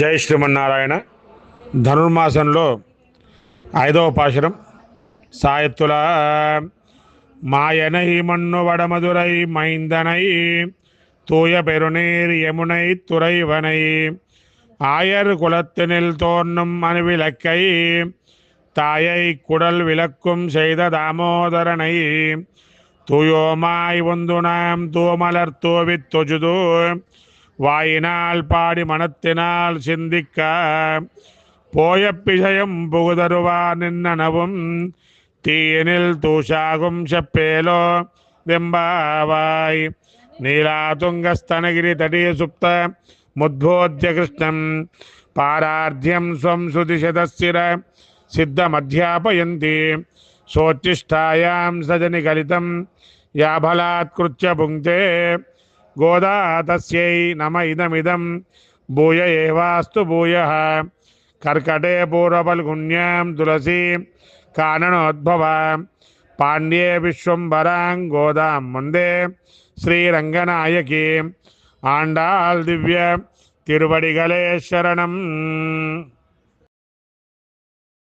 జై శ్రీమన్నారాయణ. ధనుర్మాసంలో 5వ పాశురం. సాయత్తుల మాయనై మన్ను వడమదురై మైందనై தூய பெருநீர் யமுனை துறைவனை ஆயர் குலத்தினில் தோன்றும் அணுவிளக்கை தாயை குடல் விளக்கும் செய்த தாமோதரனை தூயோமாய் ஒந்து நாம் தூமலர் தூவித் தொஜுது வாயினால் பாடி மனத்தினால் சிந்திக்க போய பிஷயம் புகுதருவா நின்னனவும் தீயனில் தூஷாகும் செப்பேலோ வெம்பாவாய் नीलातुंगस्तनगिरि तटे सुप्त मुद्बोध्य कृष्णं पारार्ध्यं स्वं श्रुतिशतस्थिर सिद्धमध्यापयन्ति सोच्छिष्टायां सजनिकलितं या फलात्कृत्य भुङ्क्ते गोदा तस्यै नम इदमिदं भूय एवास्तु भूयः कर्कटे पूर्वफल्गुन्यां तुलसी काननोद्भव पाण्ड्ये विश्वम्भरां गोदां मुन्दे श्रीरंगनायकी आंडाल दिव्य तिरुवडिगले शरणम।